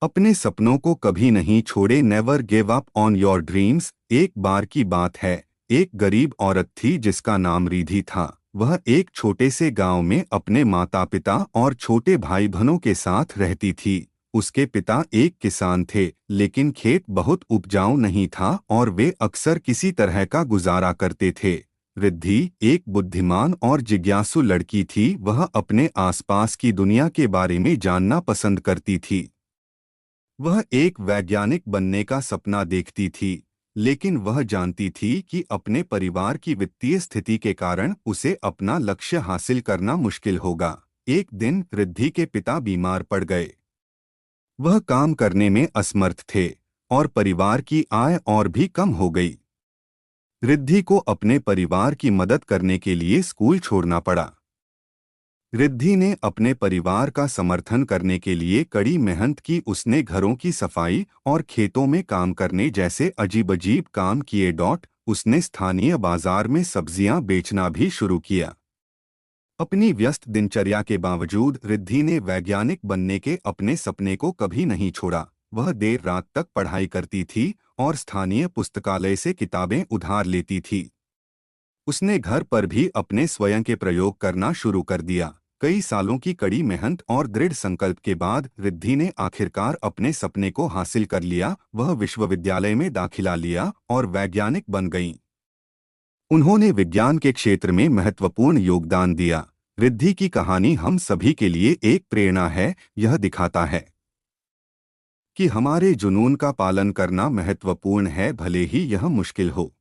अपने सपनों को कभी नहीं छोड़े। Never give up on your dreams. एक बार की बात है, एक गरीब औरत थी जिसका नाम रिधि था। वह एक छोटे से गांव में अपने माता पिता और छोटे भाई बहनों के साथ रहती थी। उसके पिता एक किसान थे, लेकिन खेत बहुत उपजाऊ नहीं था और वे अक्सर किसी तरह का गुजारा करते थे। रिद्धि एक बुद्धिमान और जिज्ञासु लड़की थी। वह अपने आसपास की दुनिया के बारे में जानना पसंद करती थी। वह एक वैज्ञानिक बनने का सपना देखती थी, लेकिन वह जानती थी कि अपने परिवार की वित्तीय स्थिति के कारण उसे अपना लक्ष्य हासिल करना मुश्किल होगा। एक दिन रिद्धि के पिता बीमार पड़ गए। वह काम करने में असमर्थ थे और परिवार की आय और भी कम हो गई। रिद्धि को अपने परिवार की मदद करने के लिए स्कूल छोड़ना पड़ा। रिद्धि ने अपने परिवार का समर्थन करने के लिए कड़ी मेहनत की। उसने घरों की सफाई और खेतों में काम करने जैसे अजीब-अजीब काम किए। उसने स्थानीय बाजार में सब्जियां बेचना भी शुरू किया। अपनी व्यस्त दिनचर्या के बावजूद रिद्धि ने वैज्ञानिक बनने के अपने सपने को कभी नहीं छोड़ा। वह देर रात तक पढ़ाई करती थी और स्थानीय पुस्तकालय से किताबें उधार लेती थी। उसने घर पर भी अपने स्वयं के प्रयोग करना शुरू कर दिया। कई सालों की कड़ी मेहनत और दृढ़ संकल्प के बाद रिद्धि ने आखिरकार अपने सपने को हासिल कर लिया। वह विश्वविद्यालय में दाखिला लिया और वैज्ञानिक बन गईं। उन्होंने विज्ञान के क्षेत्र में महत्वपूर्ण योगदान दिया। रिद्धि की कहानी हम सभी के लिए एक प्रेरणा है। यह दिखाता है कि हमारे जुनून का पालन करना महत्वपूर्ण है, भले ही यह मुश्किल हो।